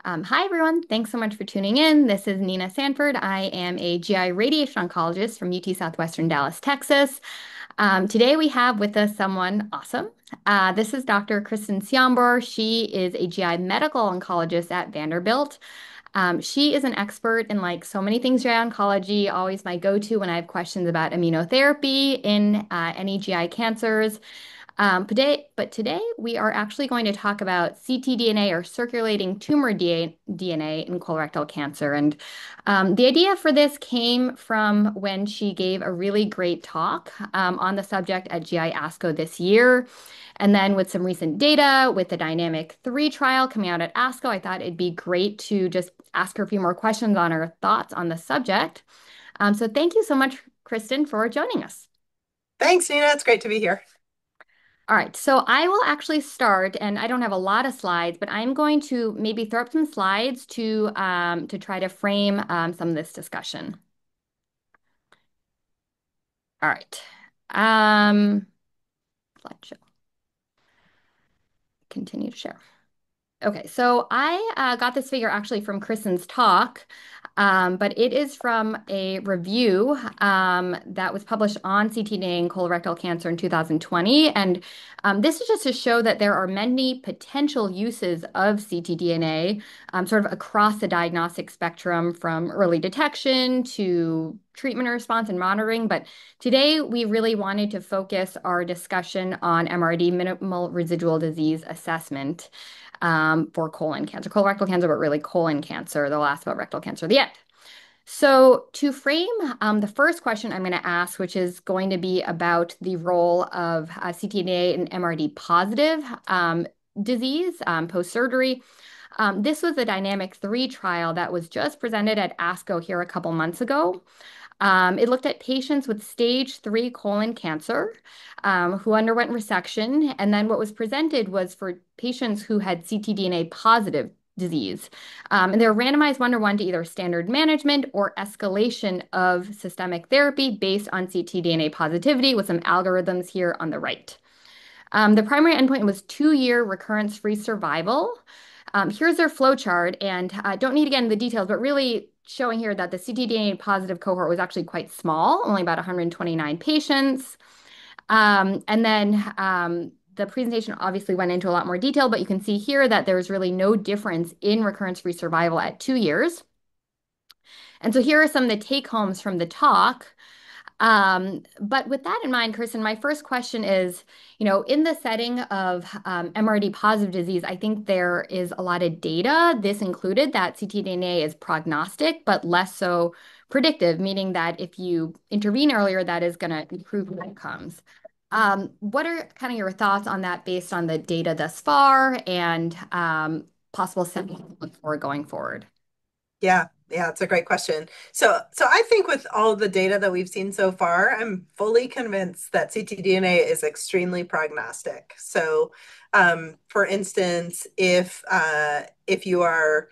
Hi, everyone. Thanks so much for tuning in. This is Nina Sanford. I am a GI radiation oncologist from UT Southwestern Dallas, Texas. Today we have with us someone awesome. This is Dr. Kristen Ciombor. She is a GI medical oncologist at Vanderbilt. She is an expert in like so many things GI oncology, always my go-to when I have questions about immunotherapy in any GI cancers. But today we are actually going to talk about ctDNA or circulating tumor DNA in colorectal cancer. And the idea for this came from when she gave a really great talk on the subject at GI ASCO this year. And then with some recent data with the Dynamic 3 trial coming out at ASCO, I thought it'd be great to just ask her a few more questions on her thoughts on the subject. So thank you so much, Kristen, for joining us. Thanks, Nina. It's great to be here. All right, so I will actually start, and I don't have a lot of slides, but I'm going to maybe throw up some slides to try to frame some of this discussion. All right. Slideshow. Continue to share. Okay, so I got this figure actually from Kristen's talk, but it is from a review that was published on ctDNA and colorectal cancer in 2020. And this is just to show that there are many potential uses of ctDNA sort of across the diagnostic spectrum from early detection to treatment response and monitoring. But today we really wanted to focus our discussion on MRD, minimal residual disease assessment for colon cancer, colorectal cancer, but really colon cancer. They'll ask about rectal cancer at the end. So, to frame the first question I'm going to ask, which is going to be about the role of ctDNA in MRD positive disease post surgery. This was a Dynamic 3 trial that was just presented at ASCO here a couple months ago. It looked at patients with stage 3 colon cancer who underwent resection. And then what was presented was for patients who had ctDNA positive disease. And they were randomized 1-to-1 to either standard management or escalation of systemic therapy based on ctDNA positivity with some algorithms here on the right. The primary endpoint was 2-year recurrence-free survival. Here's their flow chart, and don't need to get into the details, but really showing here that the ctDNA positive cohort was actually quite small, only about 129 patients. And then the presentation obviously went into a lot more detail, but you can see here that there's really no difference in recurrence-free survival at 2 years. And so here are some of the take-homes from the talk. But with that in mind, Kirsten, my first question is, in the setting of MRD positive disease, I think there is a lot of data, this included, that ctDNA is prognostic, but less so predictive, meaning that if you intervene earlier, that is going to improve outcomes. What are kind of your thoughts on that based on the data thus far and possible settings to look for going forward? Yeah, it's a great question. So I think with all the data that we've seen so far, I'm fully convinced that ctDNA is extremely prognostic. So, for instance, if you are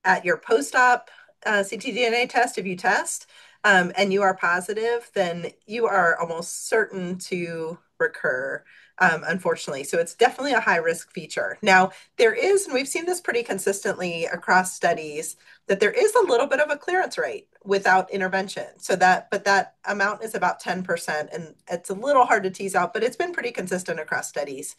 at your post-op ctDNA test, if you test and you are positive, then you are almost certain to recur, unfortunately. So it's definitely a high risk feature. Now, there is, and we've seen this pretty consistently across studies, that there is a little bit of a clearance rate without intervention. But that amount is about 10%, and it's a little hard to tease out, but it's been pretty consistent across studies.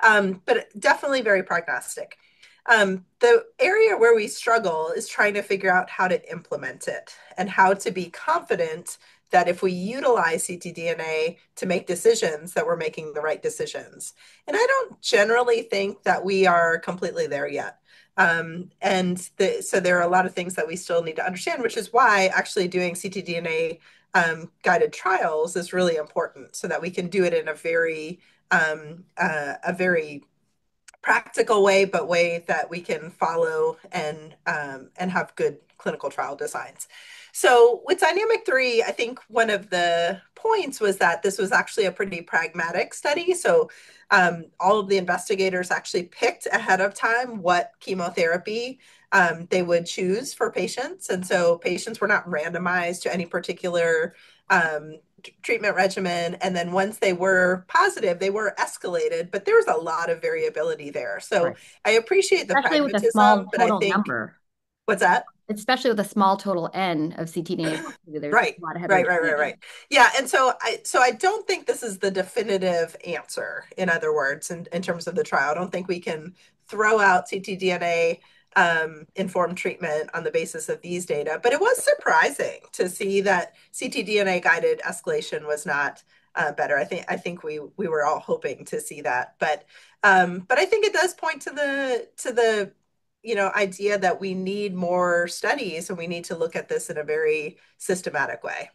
But definitely very prognostic. The area where we struggle is trying to figure out how to implement it and how to be confident that if we utilize ctDNA to make decisions, that we're making the right decisions. And I don't generally think that we are completely there yet. So there are a lot of things that we still need to understand, which is why actually doing ctDNA guided trials is really important so that we can do it in a very practical way, but way that we can follow and have good clinical trial designs. So with Dynamic 3, I think one of the points was that this was actually a pretty pragmatic study. So all of the investigators actually picked ahead of time what chemotherapy they would choose for patients. And so patients were not randomized to any particular treatment regimen. And then once they were positive, they were escalated, but there was a lot of variability there. So Right. I appreciate the Especially with a small pragmatism, but I total think, number, what's that? especially with a small total N of ctDNA positive, there's Right, a lot of right. heterogeneity. Yeah, and so I don't think this is the definitive answer, in other words, in terms of the trial. I don't think we can throw out ctDNA informed treatment on the basis of these data, but it was surprising to see that ctDNA guided escalation was not better. I think we were all hoping to see that, but I think it does point to the idea that we need more studies and we need to look at this in a very systematic way.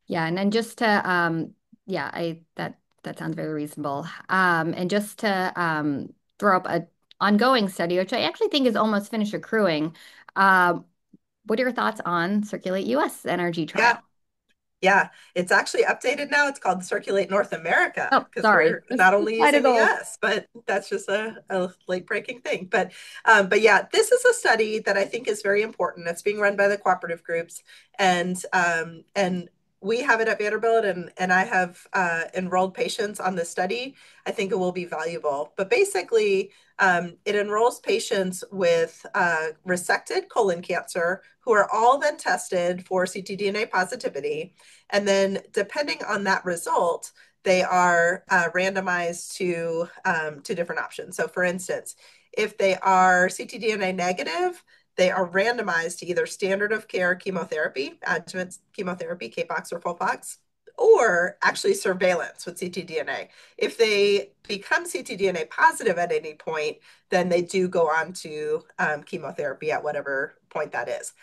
Yeah, and then just to yeah, I that sounds very reasonable. And just to throw up a ongoing study, which I actually think is almost finished accruing. What are your thoughts on Circulate US NRG Yeah, trial? yeah. It's actually updated now. It's called Circulate North America Oh, because sorry. we're This not is only quite using the old. US, but that's just a late breaking thing. But yeah, this is a study that I think is very important. It's being run by the cooperative groups, and we have it at Vanderbilt, and I have enrolled patients on this study. I think it will be valuable. But basically, it enrolls patients with resected colon cancer who are all then tested for ctDNA positivity. And then, depending on that result, they are randomized to different options. So, for instance, if they are ctDNA negative, they are randomized to either standard of care chemotherapy, adjuvant chemotherapy, CAPOX or FOLFOX, or actually surveillance with ctDNA. If they become ctDNA positive at any point, then they do go on to chemotherapy at whatever point that is.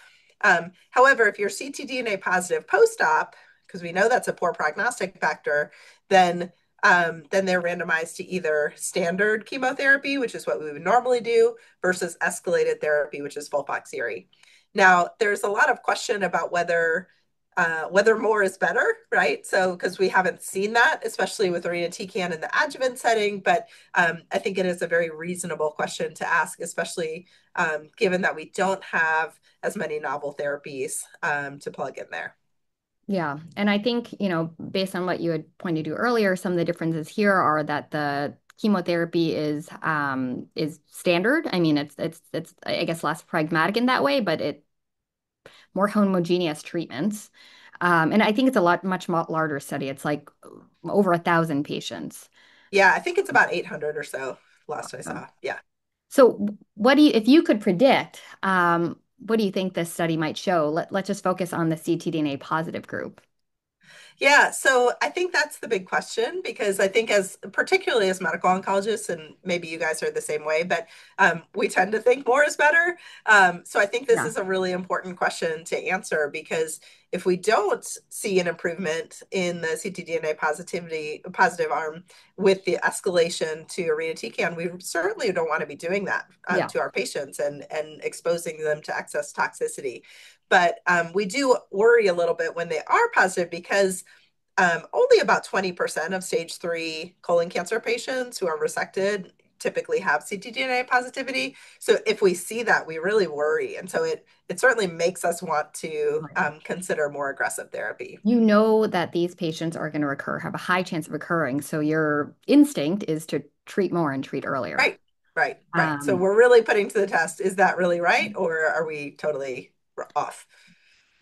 However, if you're ctDNA positive post-op, because we know that's a poor prognostic factor, then they're randomized to either standard chemotherapy, which is what we would normally do, versus escalated therapy, which is FOLFOXIRI. Now, there's a lot of question about whether more is better, right? So, because we haven't seen that, especially with irinotecan in the adjuvant setting, but I think it is a very reasonable question to ask, especially given that we don't have as many novel therapies to plug in there. Yeah. And I think, based on what you had pointed to earlier, some of the differences here are that the chemotherapy is standard. I mean, it's I guess less pragmatic in that way, but it more homogeneous treatments. And I think it's a much larger study. It's like over 1,000 patients. Yeah, I think it's about 800 or so last I Um, saw. Yeah. So if you could predict, what do you think this study might show? Let's just focus on the ctDNA positive group. Yeah, so I think that's the big question because I think particularly as medical oncologists, and maybe you guys are the same way, but we tend to think more is better. So I think this Yeah. is a really important question to answer because if we don't see an improvement in the ctDNA positive arm with the escalation to irinotecan, we certainly don't want to be doing that Yeah. to our patients and exposing them to excess toxicity. But we do worry a little bit when they are positive because only about 20% of stage 3 colon cancer patients who are resected typically have ctDNA positivity. So if we see that, we really worry. And so it certainly makes us want to Right. consider more aggressive therapy. You know that these patients are going to recur, have a high chance of recurring. So your instinct is to treat more and treat earlier. Right, right. So Um, we're really putting to the test, is that really right? Or are we totally off?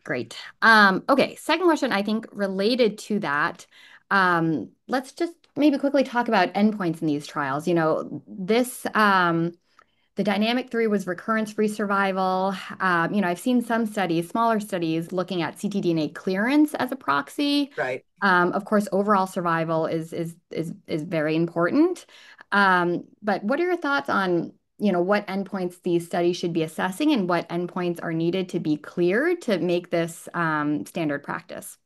Great. Okay, second question, I think related to that. Let's just maybe quickly talk about endpoints in these trials. The dynamic three was recurrence-free survival. I've seen some studies, smaller studies, looking at ctDNA clearance as a proxy. Right. Of course, overall survival is very important. But what are your thoughts on, what endpoints these studies should be assessing and what endpoints are needed to be cleared to make this standard practice?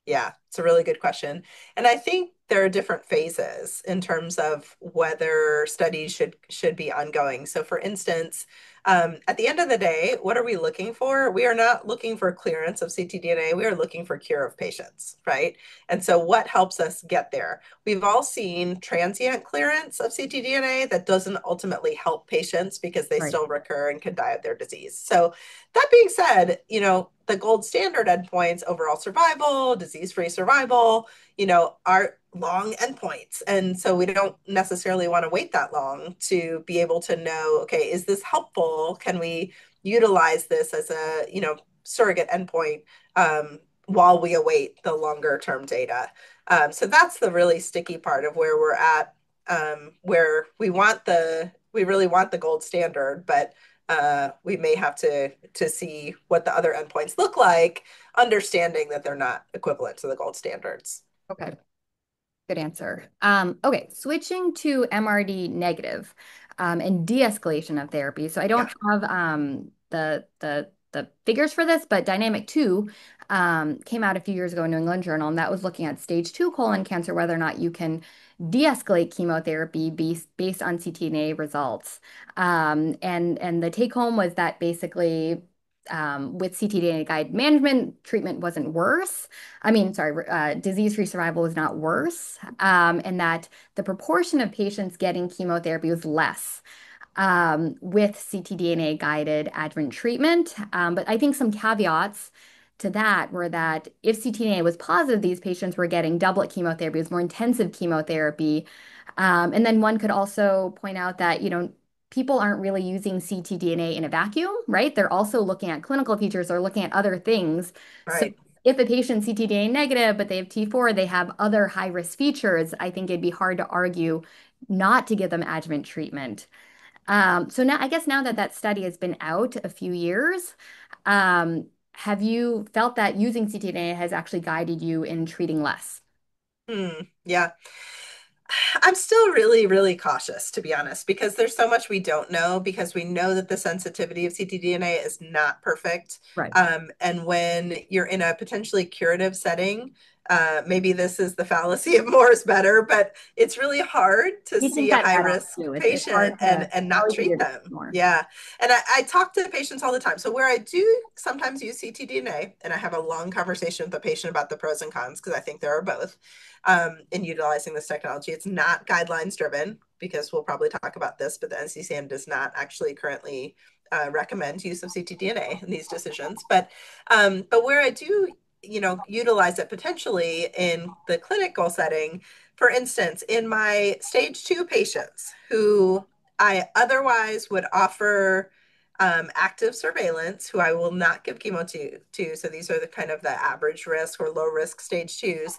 Yeah. It's a really good question. And I think there are different phases in terms of whether studies should be ongoing. So for instance, at the end of the day, what are we looking for? We are not looking for clearance of ctDNA. We are looking for cure of patients, right? And so what helps us get there? We've all seen transient clearance of ctDNA that doesn't ultimately help patients because they Right. still recur and can die of their disease. So that being said, the gold standard endpoints, overall survival, disease-free survival, are long endpoints. And so we don't necessarily want to wait that long to be able to know, okay, is this helpful? Can we utilize this as a, surrogate endpoint while we await the longer term data? So that's the really sticky part of where we're at, where we really want the gold standard, but we may have to see what the other endpoints look like, understanding that they're not equivalent to the gold standards. Okay. Good answer. Okay, switching to MRD negative and de-escalation of therapy. So I don't Yeah, have the figures for this, but Dynamic 2 came out a few years ago in New England Journal, and that was looking at stage 2 colon cancer, whether or not you can de-escalate chemotherapy based on ctDNA results. And the take home was that basically with ctDNA guide management, treatment wasn't worse. I mean, sorry, disease-free survival was not worse, and that the proportion of patients getting chemotherapy was less with ctDNA guided adjuvant treatment. But I think some caveats to that were that if ctDNA was positive, these patients were getting doublet chemotherapy, it was more intensive chemotherapy. And then one could also point out that, people aren't really using ctDNA in a vacuum, right? They're also looking at clinical features or looking at other things. So right. if a patient's ctDNA negative, but they have T4, they have other high risk features, I think it'd be hard to argue not to give them adjuvant treatment. So now, I guess now that that study has been out a few years, have you felt that using ctDNA has actually guided you in treating less? Yeah. I'm still really, really cautious, to be honest, because there's so much we don't know, because we know that the sensitivity of ctDNA is not perfect. Right. And when you're in a potentially curative setting, maybe this is the fallacy of more is better, but it's really hard to We think see a that high head on risk too. It's patient hard and to not always treat hear this them. more. Yeah. And I talk to patients all the time. So where I do sometimes use ctDNA, and I have a long conversation with the patient about the pros and cons, because I think there are both in utilizing this technology. It's not guidelines driven, because we'll probably talk about this, but the NCCN does not actually currently recommend use of ctDNA in these decisions. But where I do, utilize it potentially in the clinical setting, for instance, in my stage 2 patients who I otherwise would offer active surveillance, who I will not give chemo to. So these are the kind of the average risk or low risk stage 2s.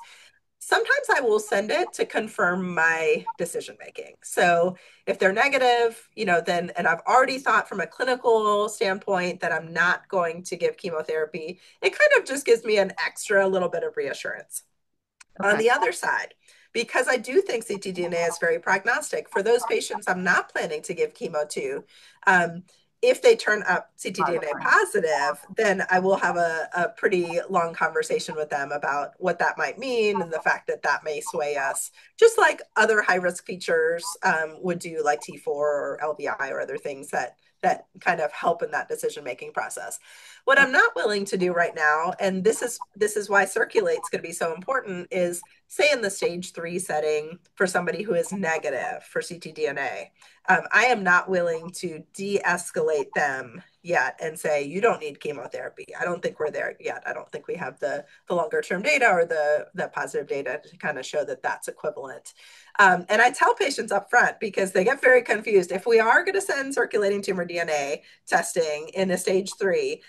Sometimes I will send it to confirm my decision making. So if they're negative, then, and I've already thought from a clinical standpoint that I'm not going to give chemotherapy, it kind of just gives me an extra little bit of reassurance. On Okay. the other side, because I do think ctDNA is very prognostic, for those patients I'm not planning to give chemo to, if they turn up ctDNA Positive. positive, then I will have a pretty long conversation with them about what that might mean and the fact that that may sway us, just like other high risk features would do, like T4 or LVI or other things that kind of help in that decision making process. What I'm not willing to do right now, and this is why Circulate's going to be so important, is say in the stage 3 setting for somebody who is negative for ctDNA. I am not willing to de-escalate them yet and say you don't need chemotherapy. I don't think we're there yet. I don't think we have the longer term data or the positive data to kind of show that that's equivalent. And I tell patients up front, because they get very confused. If we are going to send circulating tumor DNA testing in a stage 3,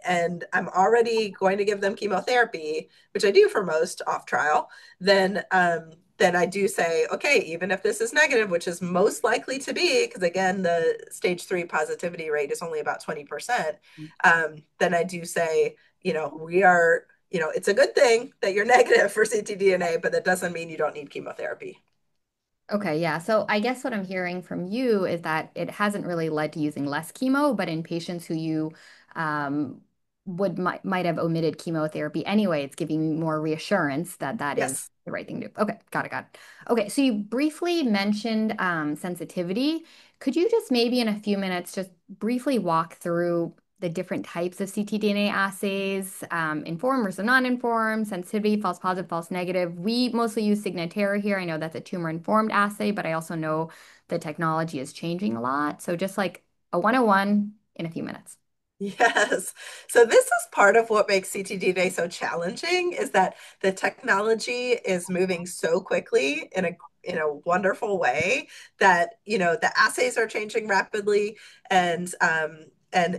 and I'm already going to give them chemotherapy, which I do for most off trial, then I do say, okay, even if this is negative, which is most likely to be, because again, the stage 3 positivity rate is only about 20%, then I do say, we are, it's a good thing that you're negative for ctDNA, but that doesn't mean you don't need chemotherapy. Okay, yeah. So I guess what I'm hearing from you is that it hasn't really led to using less chemo, but in patients who you um, might have omitted chemotherapy anyway. It's giving me more reassurance that that is Yes. the right thing to do. Okay, got it, got it. Okay, so you briefly mentioned sensitivity. Could you just maybe in a few minutes just briefly walk through the different types of ctDNA assays, informed versus non-informed, sensitivity, false positive, false negative? We mostly use Signatera here. I know that's a tumor-informed assay, but I also know the technology is changing a lot. So just like a 101 in a few minutes. Yes. So this is part of what makes ctDNA so challenging is that the technology is moving so quickly in a wonderful way that, the assays are changing rapidly and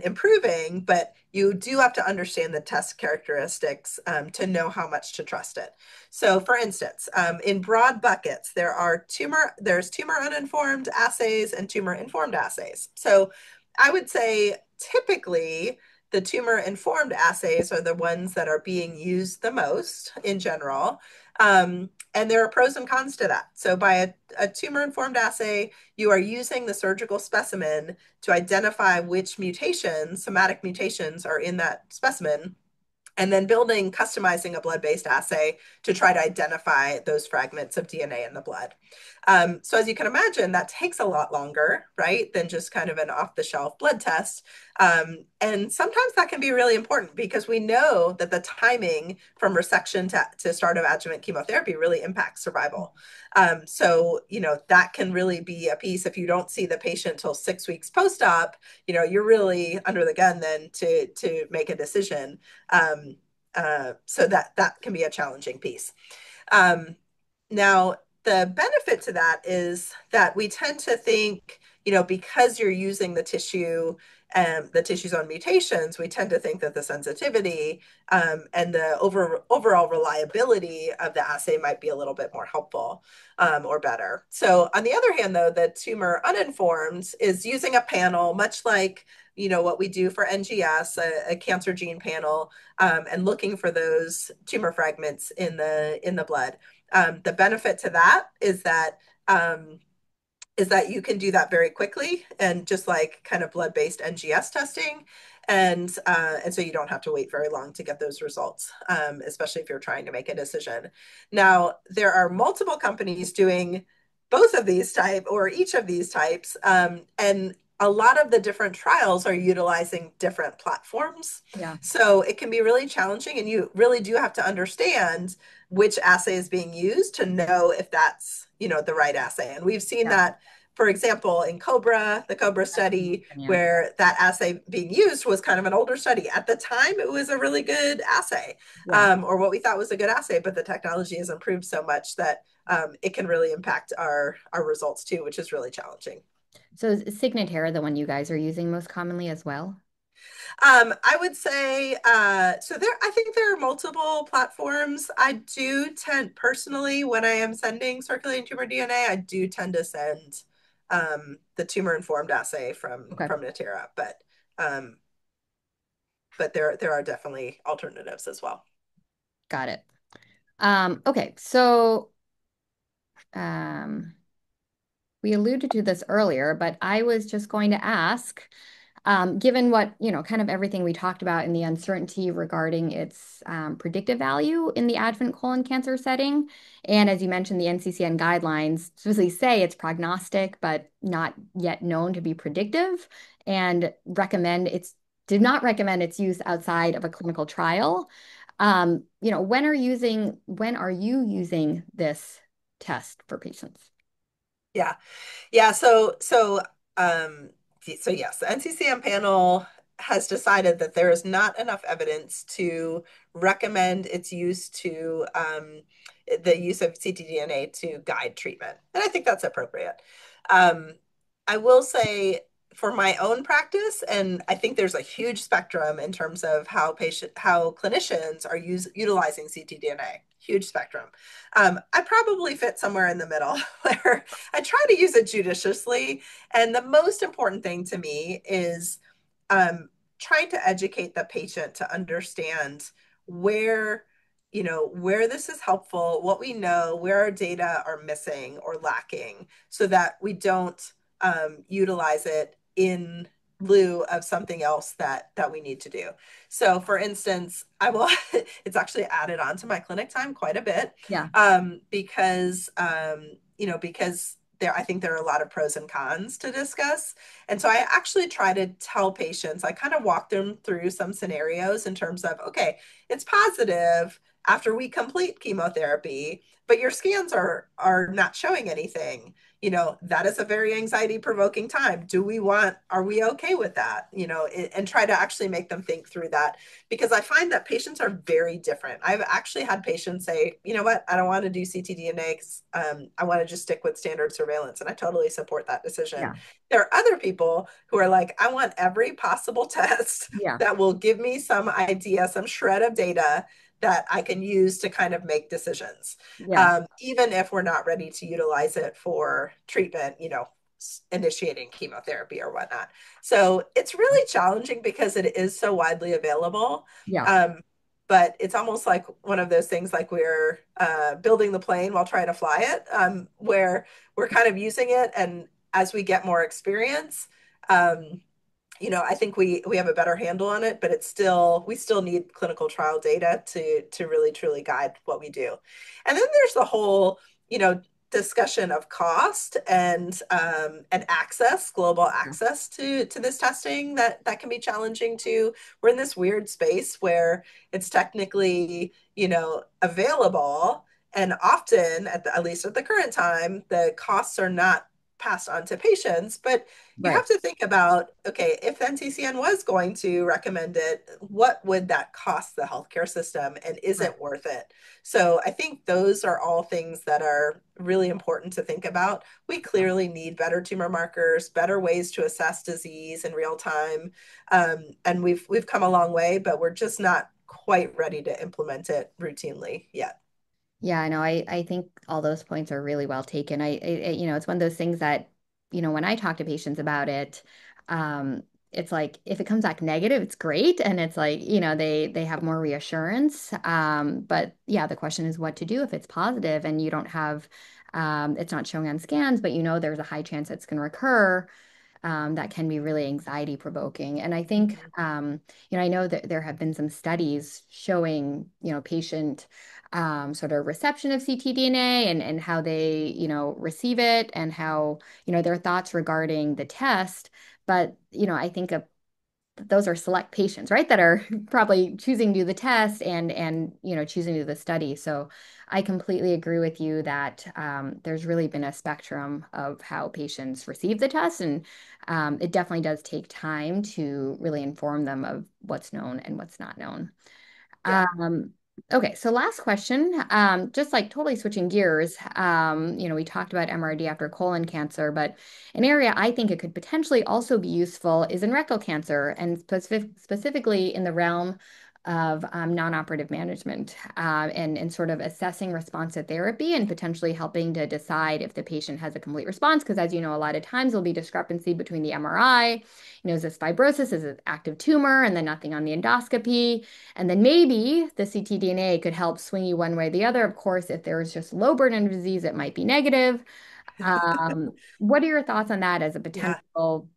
improving, but you do have to understand the test characteristics to know how much to trust it. So for instance, in broad buckets, there's tumor uninformed assays and tumor informed assays. So I would say typically the tumor informed assays are the ones that are being used the most in general. And there are pros and cons to that. So, by a tumor informed assay, you are using the surgical specimen to identify which mutations, somatic mutations, are in that specimen and then customizing a blood-based assay to try to identify those fragments of DNA in the blood. So as you can imagine, that takes a lot longer, right, than just kind of an off-the-shelf blood test. And sometimes that can be really important because we know that the timing from resection to start of adjuvant chemotherapy really impacts survival. So, that can really be a piece. If you don't see the patient till 6 weeks post-op, you're really under the gun then to make a decision. So that can be a challenging piece. Um, Now, the benefit to that is that we tend to think, because you're using the tissues on mutations, we tend to think that the sensitivity and the overall reliability of the assay might be a little bit more helpful or better. So on the other hand, though, the tumor uninformed is using a panel, much like what we do for NGS, a cancer gene panel, and looking for those tumor fragments in the blood. The benefit to that um, is that you can do that very quickly and just like kind of blood-based NGS testing. And so you don't have to wait very long to get those results, especially if you're trying to make a decision. Now, there are multiple companies doing both of these type or each of these types. And a lot of the different trials are utilizing different platforms. Yeah. So it can be really challenging, and you really do have to understand which assay is being used to know if that's, the right assay. And we've seen Yeah. that, for example, in the Cobra study, Yeah. where that assay being used was kind of an older study. At the time, it was a really good assay, Yeah. or what we thought was a good assay, but the technology has improved so much that it can really impact our results too, which is really challenging. So is Signatera the one you guys are using most commonly as well? I would say I think there are multiple platforms. I do tend personally when I am sending circulating tumor DNA, I do tend to send the tumor informed assay from Okay, Natera, um, but there are definitely alternatives as well. got it. Okay, so um, we alluded to this earlier, but I was just going to ask, given what, kind of everything we talked about in the uncertainty regarding its predictive value in the adjuvant colon cancer setting, and as you mentioned, the NCCN guidelines specifically say it's prognostic, but not yet known to be predictive, and did not recommend its use outside of a clinical trial. When are you using this test for patients? Yeah. Yeah, um so yes, the NCCN panel has decided that there is not enough evidence to recommend its use to the use of ctDNA to guide treatment. And I think that's appropriate. Um, I will say for my own practice, and I think there's a huge spectrum in terms of how clinicians are utilizing ctDNA, huge spectrum. I probably fit somewhere in the middle where I try to use it judiciously. And the most important thing to me is trying to educate the patient to understand where, where this is helpful, what we know, where our data are missing or lacking, so that we don't utilize it lieu of something else that we need to do. So for instance, I will it's actually added on to my clinic time quite a bit, Yeah. because because there I think there are a lot of pros and cons to discuss. And so I actually try to tell patients, I kind of walk them through some scenarios in terms of, okay, it's positive after we complete chemotherapy, but your scans are not showing anything. That is a very anxiety provoking time. Are we okay with that? And try to actually make them think through that, because I find that patients are very different. I've actually had patients say, you know what, I don't want to do ctDNA because I want to just stick with standard surveillance. And I totally support that decision. Yeah. There are other people who are like, I want every possible test Yeah. that will give me some idea, some shred of data that I can use to kind of make decisions, Yeah. even if we're not ready to utilize it for treatment, initiating chemotherapy or whatnot. So it's really challenging because it is so widely available. Yeah. Um, but it's almost like one of those things like we're building the plane while trying to fly it, where we're kind of using it. And as we get more experience, um, I think we have a better handle on it, but we still need clinical trial data to really truly guide what we do. And then there's the whole, discussion of cost and access, global Yeah. access to this testing that can be challenging too. We're in this weird space where it's technically, available, and often at least at the current time, the costs are not passed on to patients, but you Right. have to think about, okay, if NCCN was going to recommend it, what would that cost the healthcare system, and is Right. it worth it? So I think those are all things that are really important to think about. We clearly need better tumor markers, better ways to assess disease in real time. And we've come a long way, but we're just not quite ready to implement it routinely yet. Yeah, I know. I think all those points are really well taken. It's one of those things that, when I talk to patients about it, it's like if it comes back negative, it's great. And it's like, they have more reassurance. But yeah, the question is what to do if it's positive and you don't have, it's not showing on scans, but there's a high chance it's going to recur. That can be really anxiety provoking. And I think, Mhm. I know that there have been some studies showing, patient sort of reception of ctDNA and how they, receive it and how, their thoughts regarding the test. But, I think those are select patients, right, that are probably choosing to do the test and choosing to do the study. So I completely agree with you that there's really been a spectrum of how patients receive the test, and it definitely does take time to really inform them of what's known and what's not known. Yeah. Um, okay, so last question, just like totally switching gears. We talked about MRD after colon cancer, but an area I think it could potentially also be useful is in rectal cancer, and specifically in the realm of non-operative management, and sort of assessing response to therapy and potentially helping to decide if the patient has a complete response. Because as you know, a lot of times there'll be discrepancy between the MRI, is this fibrosis, is it active tumor, and then nothing on the endoscopy. And then maybe the ctDNA could help swing you one way or the other. Of course, if there is just low burden of disease, it might be negative. What are your thoughts on that as a Yeah. potential,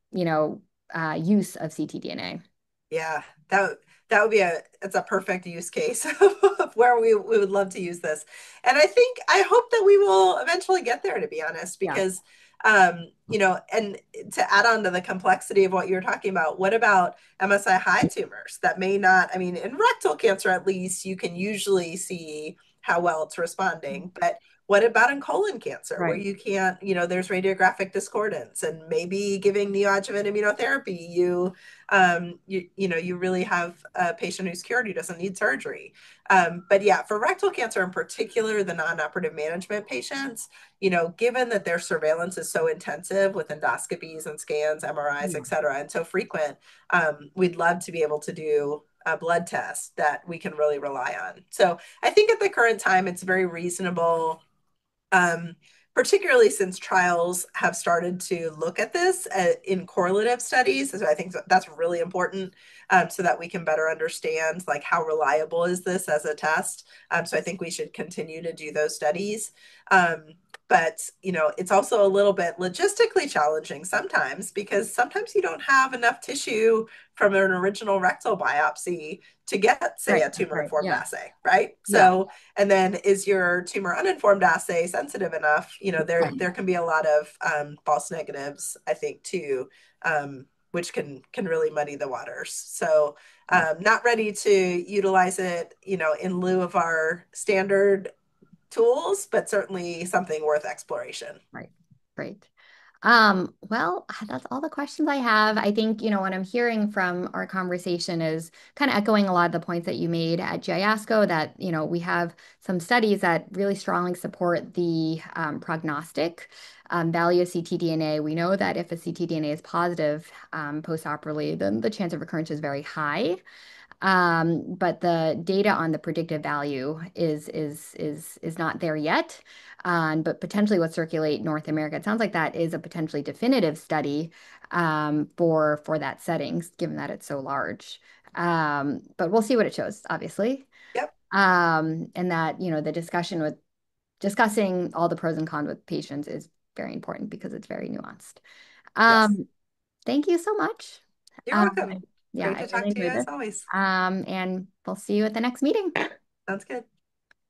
use of ctDNA? Yeah, that would be it's a perfect use case of where we would love to use this. And I hope that we will eventually get there, to be honest, Yeah. because and to add on to the complexity of what you're talking about, what about MSI high tumors that may not, I mean, in rectal cancer at least, you can usually see how well it's responding, but what about in colon cancer where Right. you can't, there's radiographic discordance, and maybe giving neoadjuvant immunotherapy, you really have a patient who's cured who doesn't need surgery. But yeah, for rectal cancer in particular, the non-operative management patients, given that their surveillance is so intensive with endoscopies and scans, MRIs, Yeah. et cetera, and so frequent, we'd love to be able to do a blood test that we can really rely on. So I think at the current time, it's very reasonable, um, particularly since trials have started to look at this in correlative studies. So I think that's really important, so that we can better understand like how reliable is this as a test. So I think we should continue to do those studies. Um, But, it's also a little bit logistically challenging sometimes because sometimes you don't have enough tissue from an original rectal biopsy to get, say, Right. a That's tumor right. informed Yeah. assay, right? Yeah. So, and then is your tumor uninformed assay sensitive enough? There Right. can be a lot of false negatives, I think, too, which can really muddy the waters. So, Right. not ready to utilize it, in lieu of our standard tools, but certainly something worth exploration. Right. Great. Well, that's all the questions I have. I think, what I'm hearing from our conversation is kind of echoing a lot of the points that you made at GIASCO that, we have some studies that really strongly support the prognostic value of ctDNA. We know that if a ctDNA is positive postoperatively, then the chance of recurrence is very high. But the data on the predictive value is not there yet. But potentially with Circulate North America, it sounds like that is a potentially definitive study for that setting, given that it's so large. But we'll see what it shows, obviously. Yep. And that, the discussing all the pros and cons with patients is very important because it's very nuanced. Yes. Um, Thank you so much. You're Um, welcome. yeah, Great I to talk really to you enjoyed as this. always. And we'll see you at the next meeting. Sounds good.